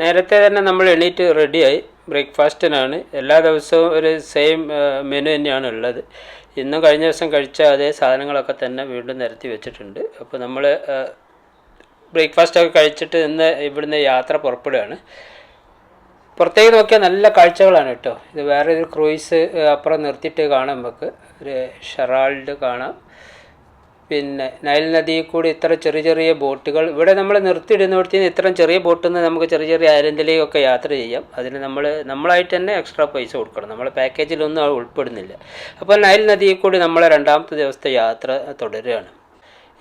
നേരത്തെ തന്നെ നമ്മൾ എണീറ്റ് റെഡിയായി ബ്രേക്ക്ഫാസ്റ്റിനാണ്. എല്ലാ ദിവസവും ഒരു സെയിം മെനു തന്നെയാണ് ഉള്ളത്. ഇന്നും കഴിഞ്ഞ ദിവസം കഴിച്ച അതേ സാധനങ്ങളൊക്കെ തന്നെ വീണ്ടും നിരത്തി വെച്ചിട്ടുണ്ട്. അപ്പോൾ നമ്മൾ ബ്രേക്ക്ഫാസ്റ്റൊക്കെ കഴിച്ചിട്ട് ഇന്ന് ഇവിടുന്ന് യാത്ര പുറപ്പെടുകയാണ്. പുറത്തേക്ക് നോക്കിയാൽ നല്ല കാഴ്ചകളാണ് കേട്ടോ. ഇത് വേറെ ഒരു ക്രൂയിസ് അപ്പുറം നിർത്തിയിട്ട് കാണാം. നമുക്ക് ഒരു ഷെറാൾഡ് കാണാം. പിന്നെ നൈൽ നദിയിൽ കൂടി ഇത്ര ചെറിയ ചെറിയ ബോട്ടുകൾ ഇവിടെ നമ്മൾ നിർത്തിയിടുന്നിടത്ത് ഇത്രയും ചെറിയ ബോട്ടിൽ നിന്ന് നമുക്ക് ചെറിയ ചെറിയ ഐലൻഡിലേക്കൊക്കെ യാത്ര ചെയ്യാം. അതിന് നമ്മളായിട്ട് തന്നെ എക്സ്ട്രാ പൈസ കൊടുക്കണം. നമ്മൾ പാക്കേജിലൊന്നും അത് ഉൾപ്പെടുന്നില്ല. അപ്പോൾ നൈൽ നദിയിൽ കൂടി നമ്മൾ രണ്ടാമത്തെ ദിവസത്തെ യാത്ര തുടരുകയാണ്.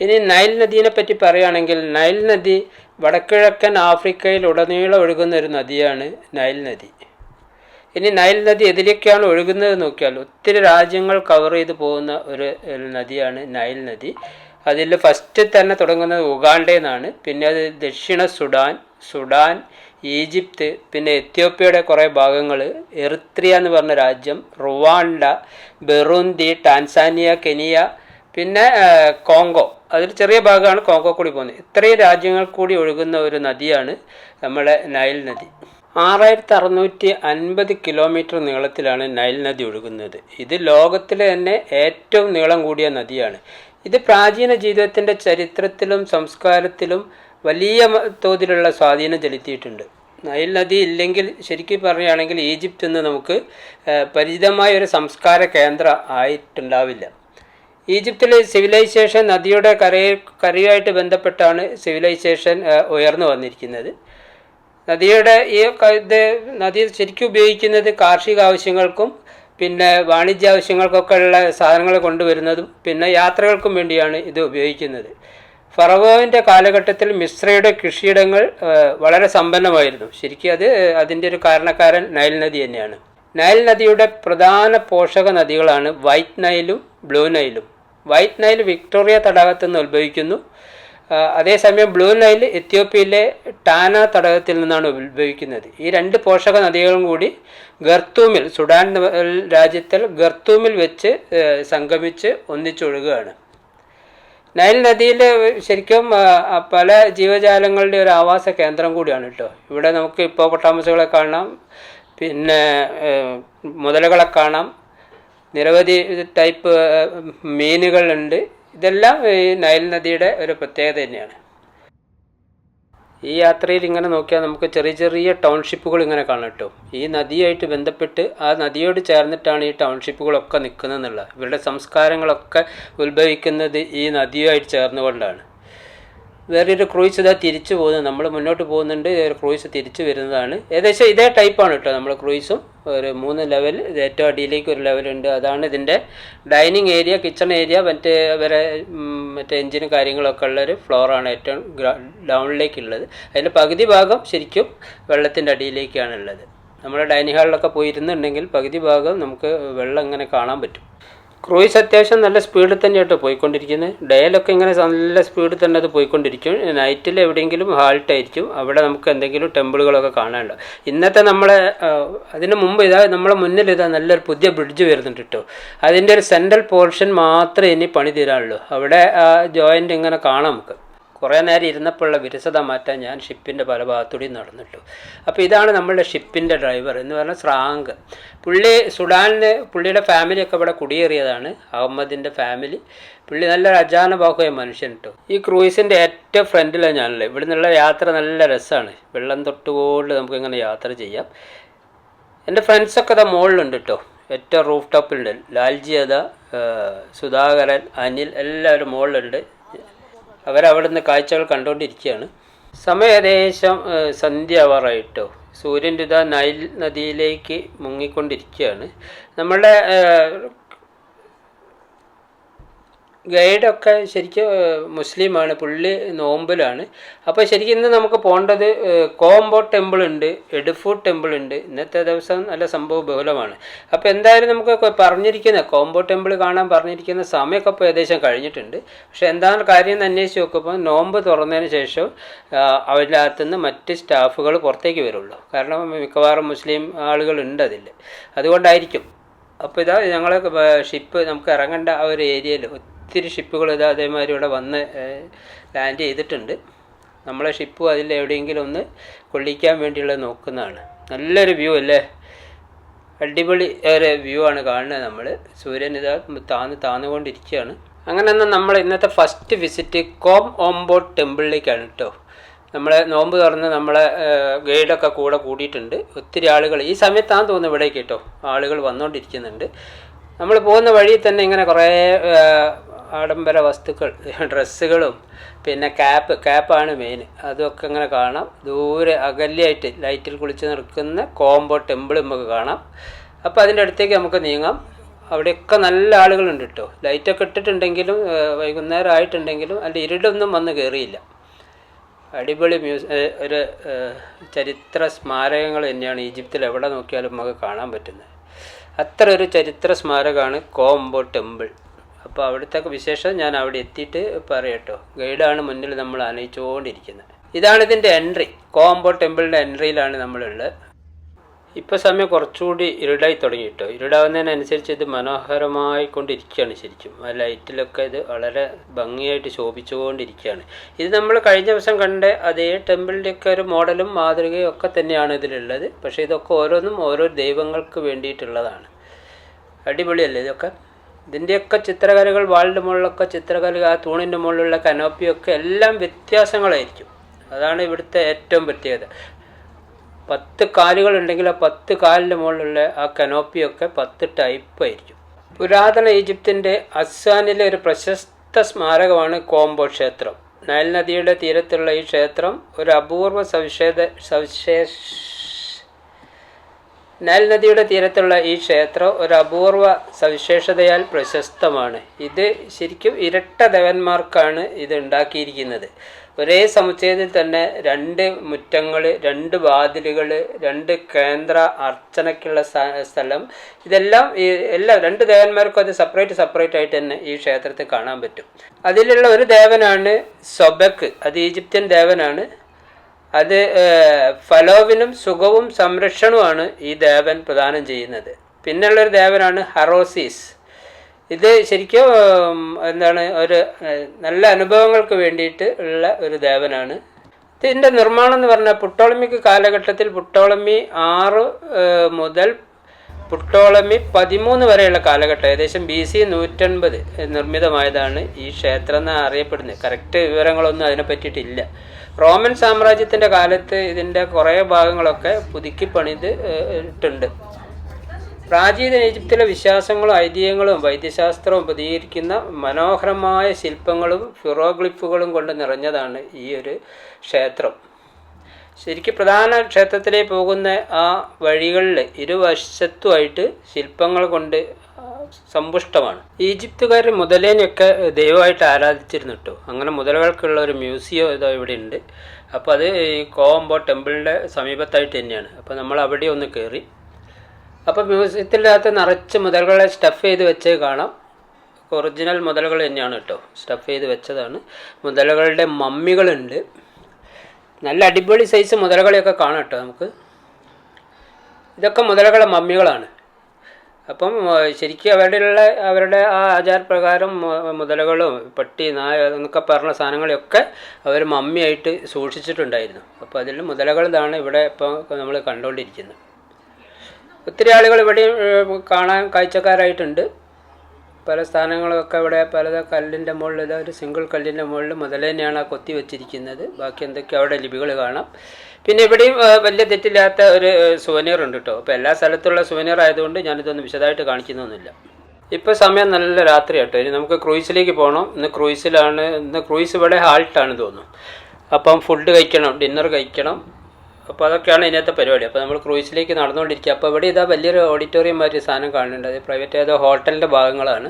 ഇനി നൈൽ നദീനെ പറ്റി പറയുകയാണെങ്കിൽ നൈൽ നദി വടക്കിഴക്കൻ ആഫ്രിക്കയിൽ ഉടനീളം ഒഴുകുന്ന ഒരു നദിയാണ് നൈൽ നദി. ഇനി നൈൽ നദി എതിലേക്കാണ് ഒഴുകുന്നത് നോക്കിയാൽ ഒത്തിരി രാജ്യങ്ങൾ കവർ ചെയ്ത് പോകുന്ന ഒരു നദിയാണ് നൈൽ നദി. അതിൽ ഫസ്റ്റ് തന്നെ തുടങ്ങുന്നത് ഉഗാണ്ടയിൽ നിന്നാണ്. പിന്നെ അത് ദക്ഷിണ സുഡാൻ, ഈജിപ്ത്, പിന്നെ എത്യോപ്യയുടെ കുറേ ഭാഗങ്ങൾ, എറിത്രിയ എന്ന് പറഞ്ഞ രാജ്യം, റുവാണ്ട, ബെറുന്തി, ടാൻസാനിയ, കെനിയ, പിന്നെ കോങ്കോ. അതിൽ ചെറിയ ഭാഗമാണ് കോങ്കോ കൂടി പോകുന്നത്. ഇത്രയും രാജ്യങ്ങൾ കൂടി ഒഴുകുന്ന ഒരു നദിയാണ് നമ്മുടെ നൈൽ നദി. 6650 കിലോമീറ്റർ നീളത്തിലാണ് നൈൽ നദി ഒഴുകുന്നത്. ഇത് ലോകത്തിലെ തന്നെ ഏറ്റവും നീളം കൂടിയ നദിയാണ്. ഇത് പ്രാചീന ജീവിതത്തിൻ്റെ ചരിത്രത്തിലും സംസ്കാരത്തിലും വലിയ തോതിലുള്ള സ്വാധീനം ചെലുത്തിയിട്ടുണ്ട്. നൈൽ നദി ഇല്ലെങ്കിൽ ശരിക്കും പറയുകയാണെങ്കിൽ ഈജിപ്തിൽ നിന്ന് നമുക്ക് പരിചിതമായ ഒരു സംസ്കാര കേന്ദ്രം ആയിട്ടുണ്ടാവില്ല. ഈജിപ്തിലെ സിവിലൈസേഷൻ നദിയുടെ കരയുമായിട്ട് ബന്ധപ്പെട്ടാണ് സിവിലൈസേഷൻ ഉയർന്നു വന്നിരിക്കുന്നത്. നദി ശരിക്കും ഉപയോഗിക്കുന്നത് കാർഷിക ആവശ്യങ്ങൾക്കും പിന്നെ വാണിജ്യ ആവശ്യങ്ങൾക്കൊക്കെ ഉള്ള സാധനങ്ങൾ കൊണ്ടുവരുന്നതും പിന്നെ യാത്രകൾക്കും വേണ്ടിയാണ് ഇത് ഉപയോഗിക്കുന്നത്. ഫറവോവിൻ്റെ കാലഘട്ടത്തിൽ മിസ്രയുടെ കൃഷിയിടങ്ങൾ വളരെ സമ്പന്നമായിരുന്നു. ശരിക്കും അതിൻ്റെ ഒരു കാരണക്കാരൻ നൈൽ നദി തന്നെയാണ്. നൈൽ നദിയുടെ പ്രധാന പോഷക നദികളാണ് വൈറ്റ് നൈലും ബ്ലൂ നൈലും. വൈറ്റ് നൈൽ വിക്ടോറിയ തടാകത്തിൽ നിന്ന് ഉത്ഭവിക്കുന്നു. അതേസമയം ബ്ലൂ നൈൽ എത്യോപ്യയിലെ ടാന തടാകത്തിൽ നിന്നാണ് ഉത്ഭവിക്കുന്നത്. ഈ രണ്ട് പോഷക നദികളും കൂടി ഖർത്തൂമിൽ, സുഡാൻ രാജ്യത്തിൽ ഖർത്തൂമിൽ വെച്ച് സംഗമിച്ച് ഒന്നിച്ചൊഴുകുകയാണ്. നൈൽ നദിയിൽ ശരിക്കും പല ജീവജാലങ്ങളുടെ ഒരു ആവാസ കേന്ദ്രം കൂടിയാണ് കേട്ടോ. ഇവിടെ നമുക്ക് ഹിപ്പോപ്പൊട്ടാമസുകളെ കാണാം, പിന്നെ മുതലകളെ കാണാം, നിരവധി ടൈപ്പ് മീനുകളുണ്ട്. ഇതെല്ലാം ഈ നൈൽ നദിയുടെ ഒരു പ്രത്യേകത തന്നെയാണ്. ഈ യാത്രയിൽ ഇങ്ങനെ നോക്കിയാൽ നമുക്ക് ചെറിയ ചെറിയ ടൗൺഷിപ്പുകൾ ഇങ്ങനെ കാണാം കേട്ടോ. ഈ നദിയായിട്ട് ബന്ധപ്പെട്ട് ആ നദിയോട് ചേർന്നിട്ടാണ് ഈ ടൗൺഷിപ്പുകളൊക്കെ നിൽക്കുന്നതെന്നുള്ള. ഇവരുടെ സംസ്കാരങ്ങളൊക്കെ ഉത്ഭവിക്കുന്നത് ഈ നദിയുമായിട്ട് ചേർന്നുകൊണ്ടാണ്. വേറൊരു ക്രൂയിസ് ഇതാ തിരിച്ചു പോകുന്നത്. നമ്മൾ മുന്നോട്ട് പോകുന്നുണ്ട്, ഒരു ക്രൂയിസ് തിരിച്ചു വരുന്നതാണ്. ഏകദേശം ഇതേ ടൈപ്പാണ് കേട്ടോ നമ്മൾ ക്രൂയിസും. ഒരു 3 ലെവൽ, ഏറ്റവും അടിയിലേക്ക് ഒരു ലെവലുണ്ട്. അതാണ് ഇതിൻ്റെ ഡൈനിങ് ഏരിയ, കിച്ചൺ ഏരിയ, മറ്റേ എൻജിനും കാര്യങ്ങളൊക്കെ ഉള്ളൊരു ഫ്ലോറാണ് ഏറ്റവും ഡൗണിലേക്കുള്ളത്. അതിൻ്റെ പകുതി ഭാഗം ശരിക്കും വെള്ളത്തിൻ്റെ അടിയിലേക്കാണുള്ളത്. നമ്മൾ ഡൈനിങ് ഹാളിലൊക്കെ പോയിരുന്നുണ്ടെങ്കിൽ പകുതി ഭാഗം നമുക്ക് വെള്ളം ഇങ്ങനെ കാണാൻ പറ്റും. ക്രൂയിസ് അത്യാവശ്യം നല്ല സ്പീഡിൽ തന്നെയാട്ടോ പോയിക്കൊണ്ടിരിക്കുന്നത്. ഡേയിലൊക്കെ ഇങ്ങനെ നല്ല സ്പീഡിൽ തന്നെ അത് പോയിക്കൊണ്ടിരിക്കും. നൈറ്റിൽ എവിടെയെങ്കിലും ഹാൾട്ടായിരിക്കും. അവിടെ നമുക്ക് എന്തെങ്കിലും ടെമ്പിളുകളൊക്കെ കാണാനുണ്ടോ. ഇന്നത്തെ അതിന് മുമ്പ് നമ്മളെ മുന്നിൽ നല്ലൊരു പുതിയ ബ്രിഡ്ജ് വരുന്നുണ്ട് കേട്ടോ. അതിൻ്റെ ഒരു സെൻട്രൽ പോർഷൻ മാത്രമേ ഇനി പണി തീരാനുള്ളൂ. അവിടെ ജോയിൻ്റ് ഇങ്ങനെ കാണാം നമുക്ക്. കുറേ നേരം ഇരുന്നപ്പോഴുള്ള വിരസത മാറ്റാൻ ഞാൻ ഷിപ്പിൻ്റെ പല ഭാഗത്തൂടെയും നടന്നിട്ടു. അപ്പോൾ ഇതാണ് നമ്മളുടെ ഷിപ്പിൻ്റെ ഡ്രൈവർ എന്ന് പറഞ്ഞാൽ സ്രാങ്ക്. പുള്ളിയുടെ ഫാമിലിയൊക്കെ ഇവിടെ കുടിയേറിയതാണ്, അഹമ്മദിൻ്റെ ഫാമിലി. പുള്ളി നല്ലൊരു അജാനബാഹുവായ മനുഷ്യൻ കേട്ടോ. ഈ ക്രൂയിസിൻ്റെ ഏറ്റവും ഫ്രണ്ടിലാണ് ഞാനുള്ളത്. ഇവിടെ നിന്നുള്ള യാത്ര നല്ല രസമാണ്. വെള്ളം തൊട്ടുകൊണ്ട് നമുക്കിങ്ങനെ യാത്ര ചെയ്യാം. എൻ്റെ ഫ്രണ്ട്സൊക്കെ മുകളിലുണ്ട് കേട്ടോ. ഏറ്റവും റൂഫ് ടോപ്പിലുണ്ട്. ലാൽജി, സുധാകരൻ, അനിൽ എല്ലാവരും മുകളിലുണ്ട്. അവരവിടുന്ന് കാഴ്ചകൾ കണ്ടുകൊണ്ടിരിക്കുകയാണ്. സമയം ഏകദേശം സന്ധ്യ ആവാറായിട്ടോ. സൂര്യൻ്റെ നൈൽ നദിയിലേക്ക് മുങ്ങിക്കൊണ്ടിരിക്കുകയാണ്. നമ്മളുടെ ഗൈഡൊക്കെ ശരിക്കും മുസ്ലിമാണ്, പുള്ളി നോമ്പിലാണ്. അപ്പോൾ ശരിക്കും ഇന്ന് നമുക്ക് പോകേണ്ടത് കോംബോ ടെമ്പിൾ ഉണ്ട്, എഡുഫു ടെമ്പിൾ ഉണ്ട്. ഇന്നത്തെ ദിവസം നല്ല സംഭവ ബഹുലമാണ്. അപ്പോൾ എന്തായാലും നമുക്ക് പറഞ്ഞിരിക്കുന്ന കോംബോ ടെമ്പിൾ കാണാൻ പറഞ്ഞിരിക്കുന്ന സമയമൊക്കെ ഇപ്പോൾ ഏകദേശം കഴിഞ്ഞിട്ടുണ്ട്. പക്ഷേ എന്താണ് കാര്യം എന്ന് അന്വേഷിച്ച് നോക്കുമ്പോൾ നോമ്പ് തുറന്നതിന് ശേഷം അവരുടെ അകത്തുനിന്ന് മറ്റ് സ്റ്റാഫുകൾ പുറത്തേക്ക് വരുള്ളൂ. കാരണം മിക്കവാറും മുസ്ലിം ആളുകളുണ്ട് അതിൽ, അതുകൊണ്ടായിരിക്കും. അപ്പോൾ ഞങ്ങൾ ഷിപ്പ് നമുക്ക് ഇറങ്ങേണ്ട ആ ഒരു ഏരിയയിൽ ഒത്തിരി ഷിപ്പുകൾ അതേമാതിരി ഇവിടെ വന്ന് ലാൻഡ് ചെയ്തിട്ടുണ്ട്. നമ്മളെ ഷിപ്പും അതിൽ എവിടെയെങ്കിലും ഒന്ന് കൊള്ളിക്കാൻ വേണ്ടിയുള്ളത് നോക്കുന്നതാണ്. നല്ലൊരു വ്യൂ അല്ലേ, അടിപൊളി ഒരു വ്യൂ ആണ് കാണുന്നത്. നമ്മൾ സൂര്യൻ ഇതാ താന്നുകൊണ്ടിരിക്കുകയാണ്. അങ്ങനെ എന്നാൽ നമ്മൾ ഇന്നത്തെ ഫസ്റ്റ് വിസിറ്റ് കോം ഓംബോട്ട് ടെമ്പിളിലേക്കാണ് കേട്ടോ. നമ്മളെ നോമ്പ് തുറന്ന് നമ്മളെ ഗൈഡൊക്കെ കൂടെ കൂടിയിട്ടുണ്ട്. ഒത്തിരി ആളുകൾ ഈ സമയത്താണ് തോന്നുന്നു ഇവിടേക്ക് കേട്ടോ ആളുകൾ വന്നുകൊണ്ടിരിക്കുന്നുണ്ട്. നമ്മൾ പോകുന്ന വഴിയിൽ തന്നെ ഇങ്ങനെ കുറേ ആഡംബര വസ്തുക്കൾ, ഡ്രസ്സുകളും പിന്നെ ക്യാപ്പാണ് മെയിൻ, അതൊക്കെ ഇങ്ങനെ കാണാം. ദൂരെ അകലെയായിട്ട് ലൈറ്റിൽ കുളിച്ച് നിൽക്കുന്ന കോംബോ ടെമ്പിൾ നമുക്ക് കാണാം. അപ്പോൾ അതിൻ്റെ അടുത്തേക്ക് നമുക്ക് നീങ്ങാം. അവിടെയൊക്കെ നല്ല ആളുകളുണ്ട് കേട്ടോ. ലൈറ്റൊക്കെ ഇട്ടിട്ടുണ്ടെങ്കിലും വൈകുന്നേരം ആയിട്ടുണ്ടെങ്കിലും അതിൻ്റെ ഇരുടൊന്നും വന്ന് കയറിയില്ല. അടിപൊളി ഒരു ചരിത്ര സ്മാരകങ്ങൾ തന്നെയാണ് ഈജിപ്തിൽ എവിടെ നോക്കിയാലും നമുക്ക് കാണാൻ പറ്റുന്നത്. അത്ര ഒരു ചരിത്ര സ്മാരകമാണ് കോംബോ ടെമ്പിൾ. അപ്പോൾ അവിടുത്തെ വിശേഷം ഞാൻ അവിടെ എത്തിയിട്ട് പറയട്ടോ. ഗൈഡാണ് മുന്നിൽ നമ്മൾ ആനയിച്ചുകൊണ്ടിരിക്കുന്നത്. ഇതാണ് ഇതിൻ്റെ എൻട്രി. കോംബോ ടെമ്പിളിൻ്റെ എൻട്രിയിലാണ് നമ്മളുള്ളത്. ഇപ്പോൾ സമയം കുറച്ചുകൂടി ഇരുടായി തുടങ്ങി കേട്ടോ. ഇരുടാവുന്നതിനനുസരിച്ച് ഇത് മനോഹരമായി കൊണ്ടിരിക്കുകയാണ്. ശരിക്കും ആ ലൈറ്റിലൊക്കെ ഇത് വളരെ ഭംഗിയായിട്ട് ശോഭിച്ചുകൊണ്ടിരിക്കുകയാണ്. ഇത് നമ്മൾ കഴിഞ്ഞ ദിവസം കണ്ട അതേ ടെമ്പിളിൻ്റെയൊക്കെ ഒരു മോഡലും മാതൃകയും ഒക്കെ തന്നെയാണ് ഇതിലുള്ളത്. പക്ഷേ ഇതൊക്കെ ഓരോന്നും ഓരോ ദൈവങ്ങൾക്ക് വേണ്ടിയിട്ടുള്ളതാണ്. അടിപൊളിയല്ലേ ഇതൊക്കെ. ഇതിൻ്റെയൊക്കെ ചിത്രകലകൾ, വാളിൻ്റെ മുകളിലൊക്കെ ചിത്രകല, ആ തൂണിൻ്റെ മുകളിലുള്ള കനോപ്പിയൊക്കെ എല്ലാം വ്യത്യാസങ്ങളായിരിക്കും. അതാണ് ഇവിടുത്തെ ഏറ്റവും പ്രത്യേകത. 10 കാലുകളുണ്ടെങ്കിൽ ആ 10 കാലിൻ്റെ മുകളിലുള്ള ആ കനോപ്പിയൊക്കെ 10 ടൈപ്പായിരിക്കും. പുരാതന ഈജിപ്തിൻ്റെ അസ്സാനിലെ ഒരു പ്രശസ്ത സ്മാരകമാണ് കോംബോ ക്ഷേത്രം. നൈൽ നദിയുടെ തീരത്തുള്ള ഈ ക്ഷേത്രം ഒരു അപൂർവ സവിശേഷതയാൽ പ്രശസ്തമാണ്. ഇത് ശരിക്കും ഇരട്ട ദേവന്മാർക്കാണ് ഇത് ഉണ്ടാക്കിയിരിക്കുന്നത്. ഒരേ സമുച്ചയത്തിൽ തന്നെ 2 മുറ്റങ്ങൾ, 2 വാതിലുകൾ, 2 കേന്ദ്ര അർച്ചനയ്ക്കുള്ള സ്ഥലം, ഇതെല്ലാം 2 ദേവന്മാർക്കും അത് സെപ്പറേറ്റ് ആയിട്ട് തന്നെ ഈ ക്ഷേത്രത്തിൽ കാണാൻ പറ്റും. അതിലുള്ള ഒരു ദേവനാണ് സൊബക്ക്. അത് ഈജിപ്ഷ്യൻ ദേവനാണ്. അത് ഫലോവിനും സുഖവും സംരക്ഷണവുമാണ് ഈ ദേവൻ പ്രദാനം ചെയ്യുന്നത്. പിന്നുള്ളൊരു ദേവനാണ് ഹറോസിസ്. ഇത് ശരിക്കും ഒരു നല്ല അനുഭവങ്ങൾക്ക് വേണ്ടിയിട്ട് ഉള്ള ഒരു ദേവനാണ്. ഇതിൻ്റെ നിർമ്മാണം എന്ന് പറഞ്ഞാൽ പുട്ടോളമിക് കാലഘട്ടത്തിൽ പുട്ടോളമി 6 മുതൽ പുട്ടോളമി 13 വരെയുള്ള കാലഘട്ടം, ഏകദേശം BC 150 നിർമ്മിതമായതാണ് ഈ ക്ഷേത്രം എന്ന് അറിയപ്പെടുന്നത്. കറക്റ്റ് വിവരങ്ങളൊന്നും അതിനെ പറ്റിയിട്ടില്ല. റോമൻ സാമ്രാജ്യത്തിൻ്റെ കാലത്ത് ഇതിൻ്റെ കുറേ ഭാഗങ്ങളൊക്കെ പുതുക്കി പണിത് ഇട്ടുണ്ട്. പ്രാചീന ഈജിപ്തിലെ വിശ്വാസങ്ങളും ഐതിഹ്യങ്ങളും വൈദ്യശാസ്ത്രവും പ്രതികരിക്കുന്ന മനോഹരമായ ശില്പങ്ങളും ഫിറോഗ്ലിഫുകളും കൊണ്ട് നിറഞ്ഞതാണ് ഈ ഒരു ക്ഷേത്രം. ശരിക്കും പ്രധാന ക്ഷേത്രത്തിലേക്ക് പോകുന്ന ആ വഴികളിൽ ഇരുവശത്തുമായിട്ട് ശില്പങ്ങൾ കൊണ്ട് സമ്പുഷ്ടമാണ്. ഈജിപ്തുകാർ മുതലേനെയൊക്കെ ദൈവമായിട്ട് ആരാധിച്ചിരുന്നു കേട്ടോ. അങ്ങനെ മുതലകൾക്കുള്ള ഒരു മ്യൂസിയം ഇതോ ഇവിടെ ഉണ്ട്. അപ്പോൾ അത് ഈ കോംബോ ടെമ്പിളിൻ്റെ സമീപത്തായിട്ട് തന്നെയാണ്. അപ്പോൾ നമ്മൾ അവിടെ ഒന്ന് കയറി. അപ്പോൾ മ്യൂസിയത്തിനകത്ത് നിറച്ച് മുതലുകളെ സ്റ്റഫ് ചെയ്ത് വെച്ച് കാണാം. ഒറിജിനൽ മുതലുകൾ തന്നെയാണ് കേട്ടോ, സ്റ്റഫ് ചെയ്ത് വെച്ചതാണ്. മുതലുകളുടെ മമ്മികളുണ്ട്. നല്ല അടിപൊളി സൈസ് മുതലകളെയൊക്കെ കാണാം കേട്ടോ നമുക്ക്. ഇതൊക്കെ മുതലകളുടെ മമ്മികളാണ്. അപ്പം ശരിക്കും അവരുടെ ആ ആചാരപ്രകാരം മുതലകളും പട്ടി, നായ എന്നൊക്കെ പറഞ്ഞ സാധനങ്ങളെയൊക്കെ അവർ മമ്മിയായിട്ട് സൂക്ഷിച്ചിട്ടുണ്ടായിരുന്നു. അപ്പോൾ അതിൽ മുതലകളാണ് ഇവിടെ ഇപ്പോൾ നമ്മൾ കണ്ടുകൊണ്ടിരിക്കുന്നത്. ഒത്തിരി ആളുകൾ ഇവിടെ കാണാൻ കാഴ്ചക്കാരായിട്ടുണ്ട്. പല സ്ഥാനങ്ങളൊക്കെ ഇവിടെ പല കല്ലിൻ്റെ മുകളിൽ, ഇതാ ഒരു സിംഗിൾ കല്ലിൻ്റെ മുകളിൽ മുതല തന്നെയാണ് ആ കൊത്തി വെച്ചിരിക്കുന്നത്. ബാക്കി എന്തൊക്കെ അവിടെ ലിപികൾ കാണാം. പിന്നെ ഇവിടെയും വലിയ തെറ്റില്ലാത്ത ഒരു സുവനീർ ഉണ്ട് കേട്ടോ. അപ്പോൾ എല്ലാ സ്ഥലത്തുള്ള സുവനീർ ആയതുകൊണ്ട് ഞാനിതൊന്നും വിശദമായിട്ട് കാണിക്കുന്നൊന്നുമില്ല. ഇപ്പോൾ സമയം നല്ല രാത്രി കേട്ടോ. ഇനി നമുക്ക് ക്രൂയിസിലേക്ക് പോകണം. ഇന്ന് ക്രൂയിസ് ഇവിടെ ഹാൾട്ടാണ് തോന്നുന്നു. അപ്പം ഫുഡ് കഴിക്കണം, ഡിന്നർ കഴിക്കണം. അപ്പോൾ അതൊക്കെയാണ് ഇതിനകത്തെ പരിപാടി. അപ്പോൾ നമ്മൾ ക്രൂയിസിലേക്ക് നടന്നുകൊണ്ടിരിക്കുക. അപ്പോൾ ഇവിടെ ഇതാ വലിയൊരു ഓഡിറ്റോറിയം മാതിരി സാധനം കാണുന്നുണ്ട്. അത് പ്രൈവറ്റ് ആയത് ഹോട്ടലിൻ്റെ ഭാഗങ്ങളാണ്.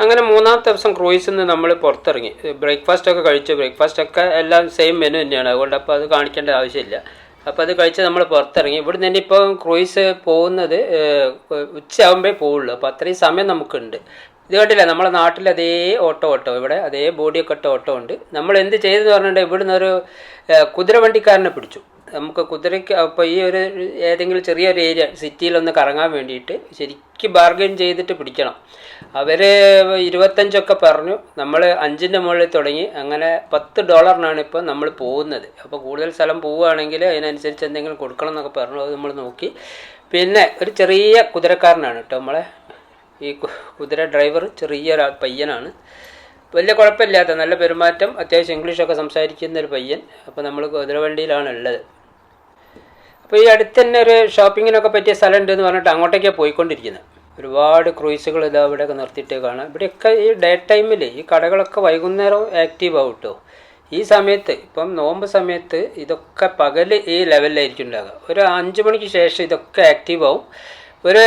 അങ്ങനെ 3ാമത്തെ ദിവസം ക്രൂയിസിൽ നിന്ന് നമ്മൾ പുറത്തിറങ്ങി. ബ്രേക്ക്ഫാസ്റ്റൊക്കെ കഴിച്ചു. ബ്രേക്ക്ഫാസ്റ്റൊക്കെ എല്ലാം സെയിം മെനു തന്നെയാണ്. അതുകൊണ്ട് അപ്പോൾ അത് കാണിക്കേണ്ട ആവശ്യമില്ല. അപ്പോൾ അത് കഴിച്ച് നമ്മൾ പുറത്തിറങ്ങി. ഇവിടെ നിന്ന് ഇപ്പോൾ ക്രൂയിസ് പോകുന്നത് ഉച്ചയാകുമ്പോഴേ പോവുള്ളൂ. അപ്പോൾ അത്രയും സമയം നമുക്കുണ്ട്. ഇത് കണ്ടില്ല, നമ്മളെ നാട്ടിൽ അതേ ഓട്ടോ ഇവിടെ അതേ ബോഡിയൊക്കെ ഇട്ട ഓട്ടോ ഉണ്ട്. നമ്മൾ എന്ത് ചെയ്തെന്ന് പറഞ്ഞിട്ടുണ്ടെങ്കിൽ ഇവിടുന്ന് ഒരു കുതിരവണ്ടിക്കാരനെ പിടിച്ചു. നമുക്ക് കുതിരയ്ക്ക് അപ്പോൾ ഈ ഒരു ഏതെങ്കിലും ചെറിയൊരു ഏരിയ സിറ്റിയിലൊന്ന് കറങ്ങാൻ വേണ്ടിയിട്ട് ശരിക്കും ബാർഗെയിൻ ചെയ്തിട്ട് പിടിക്കണം. അവർ 25 പറഞ്ഞു, നമ്മൾ 5ൻ്റെ മുകളിൽ തുടങ്ങി, അങ്ങനെ $10 ഇപ്പോൾ നമ്മൾ പോകുന്നത്. അപ്പോൾ കൂടുതൽ സ്ഥലം പോവുകയാണെങ്കിൽ അതിനനുസരിച്ച് എന്തെങ്കിലും കൊടുക്കണം എന്നൊക്കെ പറഞ്ഞു. അത് നമ്മൾ നോക്കി. പിന്നെ ഒരു ചെറിയ കുതിരക്കാരനാണ് കേട്ടോ നമ്മളെ ഈ കുതിര ഡ്രൈവർ, ചെറിയൊരു പയ്യനാണ്, വലിയ കുഴപ്പമില്ലാത്ത നല്ല പെരുമാറ്റം, അത്യാവശ്യം ഇംഗ്ലീഷൊക്കെ സംസാരിക്കുന്ന ഒരു പയ്യൻ. അപ്പോൾ നമ്മൾ കുതിരവണ്ടിയിലാണ് ഉള്ളത്. അപ്പോൾ ഈ അടുത്ത് തന്നെ ഒരു ഷോപ്പിങ്ങിനൊക്കെ പറ്റിയ സ്ഥലം ഉണ്ടെന്ന് പറഞ്ഞിട്ട് അങ്ങോട്ടേക്കാണ് പോയിക്കൊണ്ടിരിക്കുന്നത്. ഒരുപാട് ക്രൂയിസുകൾ ഇതാ ഇവിടെയൊക്കെ നിർത്തിയിട്ട് കാണാം. ഇവിടെയൊക്കെ ഈ ഡേ ടൈമിൽ ഈ കടകളൊക്കെ വൈകുന്നേരം ആക്റ്റീവ് ആവും കേട്ടോ. ഈ സമയത്ത് ഇപ്പം നോമ്പ് സമയത്ത് ഇതൊക്കെ പകൽ ഈ ലെവലിലായിരിക്കും ഉണ്ടാകുക. ഒരു 5 മണിക്ക് ശേഷം ഇതൊക്കെ ആക്റ്റീവ് ആവും. ഒരു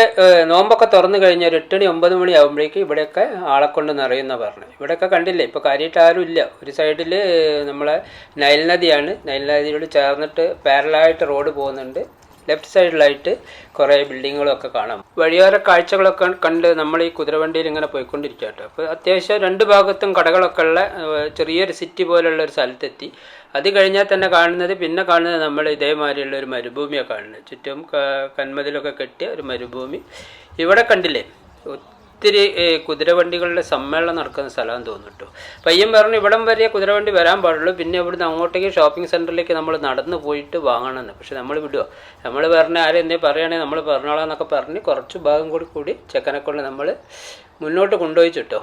നോമ്പൊക്കെ തുറന്നു കഴിഞ്ഞാൽ ഒരു 8 മണി 9 മണി ആകുമ്പോഴേക്ക് ഇവിടെയൊക്കെ ആളെ കൊണ്ട് നിറയുന്ന പറഞ്ഞു. ഇവിടെയൊക്കെ കണ്ടില്ലേ, ഇപ്പോൾ കാര്യമായിട്ട് ആരും ഇല്ല. ഒരു സൈഡിൽ നമ്മളെ നൈൽ നദിയാണ്, നൈൽ നദിയോട് ചേർന്നിട്ട് പാരലായിട്ട് റോഡ് പോകുന്നുണ്ട്. ലെഫ്റ്റ് സൈഡിലായിട്ട് കുറേ ബിൽഡിങ്ങുകളൊക്കെ കാണാം. വഴിയോര കാഴ്ചകളൊക്കെ കണ്ട് നമ്മൾ ഈ കുതിരവണ്ടിയിൽ ഇങ്ങനെ പോയിക്കൊണ്ടിരിക്കുക കേട്ടോ. അപ്പോൾ അത്യാവശ്യം 2 ഭാഗത്തും കടകളൊക്കെ ഉള്ള ചെറിയൊരു സിറ്റി പോലുള്ള ഒരു സ്ഥലത്തെത്തി. അത് കഴിഞ്ഞാൽ തന്നെ പിന്നെ കാണുന്നത് നമ്മൾ ഇതേമാതിരിയുള്ള ഒരു മരുഭൂമിയാണ് കാണുന്നത്. ചുറ്റും കന്മതിലൊക്കെ കെട്ടിയ ഒരു മരുഭൂമി. ഇവിടെ കണ്ടില്ലേ, ഒത്തിരി കുതിരവണ്ടികളുടെ സമ്മേളനം നടക്കുന്ന സ്ഥലമാണെന്ന് തോന്നുന്നു കേട്ടോ. പയ്യൻ പറഞ്ഞു ഇവിടം വരെ കുതിരവണ്ടി വരാൻ പാടുള്ളൂ, പിന്നെ ഇവിടുന്ന് അങ്ങോട്ടേക്ക് ഷോപ്പിംഗ് സെൻറ്ററിലേക്ക് നമ്മൾ നടന്ന് പോയിട്ട് വാങ്ങണമെന്ന്. പക്ഷെ നമ്മൾ വിടുമോ? നമ്മൾ പറഞ്ഞ ആരും എന്തേ പറയുകയാണെങ്കിൽ നമ്മൾ പറഞ്ഞോളാം എന്നൊക്കെ പറഞ്ഞ് കുറച്ച് ഭാഗം കൂടി ചെക്കനെ കൊണ്ട് നമ്മൾ മുന്നോട്ട് കൊണ്ടുപോയിച്ചിട്ടോ.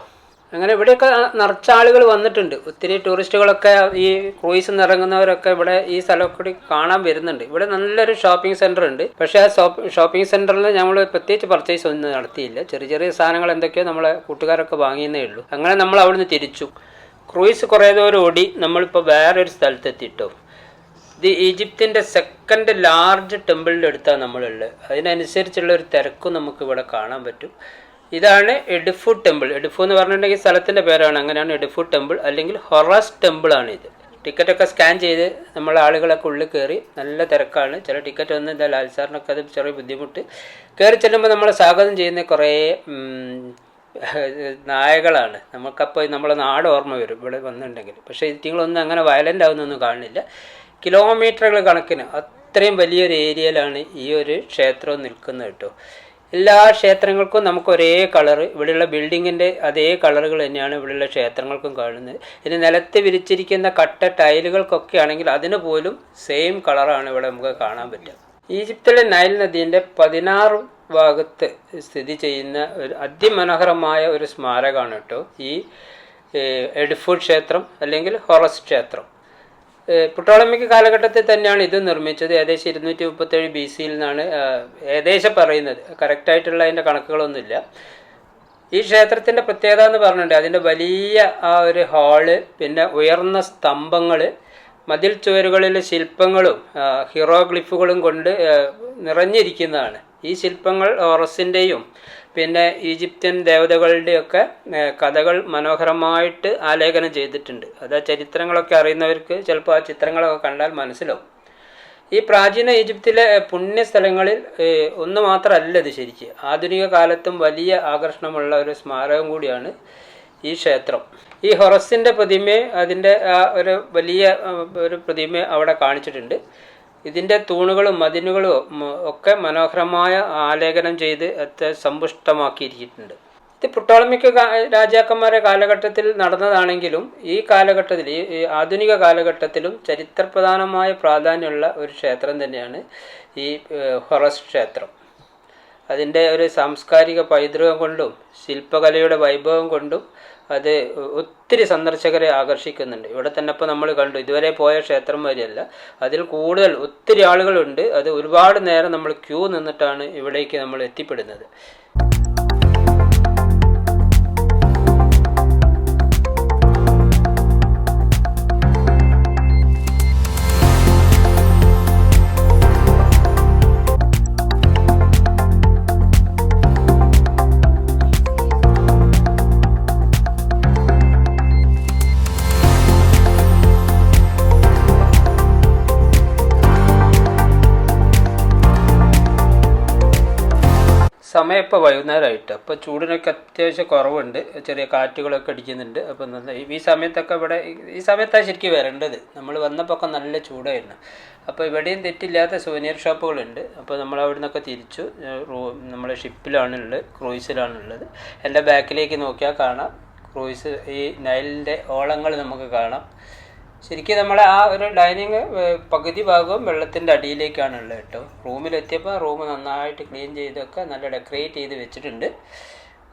അങ്ങനെ ഇവിടെയൊക്കെ നിറച്ച ആളുകൾ വന്നിട്ടുണ്ട്. ഒത്തിരി ടൂറിസ്റ്റുകളൊക്കെ ഈ ക്രൂയിസ് ഇറങ്ങുന്നവരൊക്കെ ഇവിടെ ഈ സ്ഥലമൊക്കെ കൂടി കാണാൻ വരുന്നുണ്ട്. ഇവിടെ നല്ലൊരു ഷോപ്പിംഗ് സെൻറ്റർ ഉണ്ട്. പക്ഷേ ആ ഷോപ്പിംഗ് സെൻറ്ററിൽ നമ്മൾ പ്രത്യേകിച്ച് പർച്ചേസ് ഒന്നും നടത്തിയില്ല. ചെറിയ ചെറിയ സാധനങ്ങൾ എന്തൊക്കെയോ നമ്മളെ കൂട്ടുകാരൊക്കെ വാങ്ങിയെന്നേ ഉള്ളൂ. അങ്ങനെ നമ്മൾ അവിടുന്ന് തിരിച്ചു. ക്രൂയിസ് കുറേ ദൂരം ഓടി നമ്മളിപ്പോൾ വേറൊരു സ്ഥലത്തെത്തിട്ടോ. ഇത് ഈജിപ്തിൻ്റെ സെക്കൻഡ് ലാർജ് ടെമ്പിളിൻ്റെ അടുത്താണ് നമ്മളുള്ളത്. അതിനനുസരിച്ചുള്ള ഒരു തിരക്കും നമുക്ക് ഇവിടെ കാണാൻ പറ്റും. ഇതാണ് എഡിഫു ടെമ്പിൾ. എഡിഫു എന്ന് പറഞ്ഞിട്ടുണ്ടെങ്കിൽ സ്ഥലത്തിൻ്റെ പേരാണ്, അങ്ങനെയാണ് എഡിഫു ടെമ്പിൾ, അല്ലെങ്കിൽ ഹൊറസ് ടെമ്പിളാണ് ഇത്. ടിക്കറ്റൊക്കെ സ്കാൻ ചെയ്ത് നമ്മൾ ആളുകളൊക്കെ ഉള്ളിൽ കയറി. നല്ല തിരക്കാണ്. ചില ടിക്കറ്റ് ഒന്നും എന്താ ലാൽസാറിനൊക്കെ അത് ചെറിയ ബുദ്ധിമുട്ട്. കയറി ചെല്ലുമ്പോൾ നമ്മളെ സ്വാഗതം ചെയ്യുന്ന കുറേ നായകളാണ്. നമുക്കപ്പോൾ നമ്മളെ നാട് ഓർമ്മ വരും ഇവിടെ വന്നിട്ടുണ്ടെങ്കിൽ. പക്ഷേ ഇതിങ്ങളൊന്നും അങ്ങനെ വയലൻ്റ് ആവുന്നൊന്നും കാണുന്നില്ല. കിലോമീറ്ററുകൾ കണക്കിന് അത്രയും വലിയൊരു ഏരിയയിലാണ് ഈ ഒരു ക്ഷേത്രം നിൽക്കുന്നത് കേട്ടോ. എല്ലാ ക്ഷേത്രങ്ങൾക്കും നമുക്ക് ഒരേ കളറ്, ഇവിടെയുള്ള ബിൽഡിങ്ങിൻ്റെ അതേ കളറുകൾ തന്നെയാണ് ഇവിടെയുള്ള ക്ഷേത്രങ്ങൾക്കും കാണുന്നത്. ഇനി നിലത്ത് വിരിച്ചിരിക്കുന്ന കട്ട ടൈലുകൾക്കൊക്കെ ആണെങ്കിൽ അതിന് പോലും സെയിം കളറാണ് ഇവിടെ നമുക്ക് കാണാൻ പറ്റുക. ഈജിപ്തിലെ നൈൽ നദീൻ്റെ 16 ഭാഗത്ത് സ്ഥിതി ചെയ്യുന്ന ഒരു അതിമനോഹരമായ ഒരു സ്മാരകമാണ് കേട്ടോ ഈ എഡിഫു ക്ഷേത്രം, അല്ലെങ്കിൽ ഹൊറസ് ക്ഷേത്രം. പുട്ടോളമിക് കാലഘട്ടത്തിൽ തന്നെയാണ് ഇത് നിർമ്മിച്ചത്. ഏകദേശം 237 BC നിന്നാണ് ഏകദേശം പറയുന്നത്. കറക്റ്റായിട്ടുള്ള അതിൻ്റെ കണക്കുകളൊന്നുമില്ല. ഈ ക്ഷേത്രത്തിൻ്റെ പ്രത്യേകത എന്ന് പറഞ്ഞിട്ടുണ്ട് അതിൻ്റെ വലിയ ആ ഒരു ഹാള്, പിന്നെ ഉയർന്ന സ്തംഭങ്ങൾ, മതിൽ ചുവരുകളിൽ ശില്പങ്ങളും ഹീറോഗ്ലിഫുകളും കൊണ്ട് നിറഞ്ഞിരിക്കുന്നതാണ്. ഈ ശില്പങ്ങൾ ഹൊറസിൻ്റെയും പിന്നെ ഈജിപ്ഷ്യൻ ദേവതകളുടെയൊക്കെ കഥകൾ മനോഹരമായിട്ട് ആലേഖനം ചെയ്തിട്ടുണ്ട്. അത് ചരിത്രങ്ങളൊക്കെ അറിയുന്നവർക്ക് ചിലപ്പോൾ ആ ചിത്രങ്ങളൊക്കെ കണ്ടാൽ മനസ്സിലാവും. ഈ പ്രാചീന ഈജിപ്തിലെ പുണ്യസ്ഥലങ്ങളിൽ ഒന്ന് മാത്രമല്ല ഇത് ശരിക്ക്. ആധുനിക കാലത്തും വലിയ ആകർഷണമുള്ള ഒരു സ്മാരകം കൂടിയാണ് ഈ ക്ഷേത്രം. ഈ ഹൊറസിൻ്റെ പ്രതിമയെ, അതിൻ്റെ ആ ഒരു വലിയ ഒരു പ്രതിമയെ അവിടെ കാണിച്ചിട്ടുണ്ട്. ഇതിൻ്റെ തൂണുകളും മതിലുകളും ഒക്കെ മനോഹരമായ ആലേഖനം ചെയ്ത് സമ്പുഷ്ടമാക്കിയിരിക്കുന്നുണ്ട്. ഇത് പുട്ടോളമിക് രാജാക്കന്മാരുടെ കാലഘട്ടത്തിൽ നടന്നതാണെങ്കിലും ഈ കാലഘട്ടത്തിൽ, ഈ ആധുനിക കാലഘട്ടത്തിലും ചരിത്രപ്രധാനമായ പ്രാധാന്യമുള്ള ഒരു ക്ഷേത്രം തന്നെയാണ് ഈ ഹൊറസ് ക്ഷേത്രം. അതിൻ്റെ ഒരു സാംസ്കാരിക പൈതൃകം കൊണ്ടും ശില്പകലയുടെ വൈഭവം കൊണ്ടും അത് ഒത്തിരി സന്ദർശകരെ ആകർഷിക്കുന്നുണ്ട്. ഇവിടെ തന്നെ ഇപ്പോൾ നമ്മൾ കണ്ടു, ഇതുവരെ പോയ ക്ഷേത്രം വരെയല്ല, അതിൽ കൂടുതൽ ഒത്തിരി ആളുകളുണ്ട്. അത് ഒരുപാട് നേരം നമ്മൾ ക്യൂ നിന്നിട്ടാണ് ഇവിടേക്ക് നമ്മൾ എത്തിപ്പെടുന്നത്. സമയം ഇപ്പോൾ വൈകുന്നേരമായിട്ട്, അപ്പോൾ ചൂടിനൊക്കെ അത്യാവശ്യം കുറവുണ്ട്, ചെറിയ കാറ്റുകളൊക്കെ അടിക്കുന്നുണ്ട്. അപ്പോൾ ഈ സമയത്തൊക്കെ ഇവിടെ ഈ സമയത്താണ് ശരിക്കും വരേണ്ടത്. നമ്മൾ വന്നപ്പോൾ ഒക്കെ നല്ല ചൂടായിരുന്നു. അപ്പോൾ ഇവിടെയും തെറ്റില്ലാത്ത സുവനീർ ഷോപ്പുകളുണ്ട്. അപ്പോൾ നമ്മൾ അവിടെ നിന്നൊക്കെ തിരിച്ചു നമ്മളെ ഷിപ്പിലാണുള്ളത്, ക്രൂയിസിലാണുള്ളത്. എൻ്റെ ബാക്കിലേക്ക് നോക്കിയാൽ കാണാം ക്രൂയിസ്, ഈ നൈലിൻ്റെ ഓളങ്ങൾ നമുക്ക് കാണാം. ശരിക്കും നമ്മളെ ആ ഒരു ഡൈനിങ് പകുതി ഭാഗവും വെള്ളത്തിൻ്റെ അടിയിലേക്കാണുള്ളത് കേട്ടോ. റൂമിലെത്തിയപ്പോൾ റൂം നന്നായിട്ട് ക്ലീൻ ചെയ്തൊക്കെ നല്ല ഡെക്കറേറ്റ് ചെയ്ത് വെച്ചിട്ടുണ്ട്.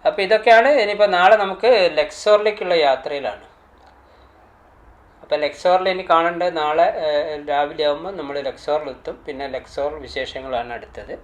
അപ്പോൾ ഇതൊക്കെയാണ്. ഇനിയിപ്പോൾ നാളെ നമുക്ക് ലക്സോറിലേക്കുള്ള യാത്രയിലാണ്. അപ്പോൾ ലക്സോറിൽ ഇനി കാണേണ്ടത് നാളെ രാവിലെ ആകുമ്പോൾ നമ്മൾ ലക്സോറിലെത്തും. പിന്നെ ലക്സോർ വിശേഷങ്ങളാണ് അടുത്തത്.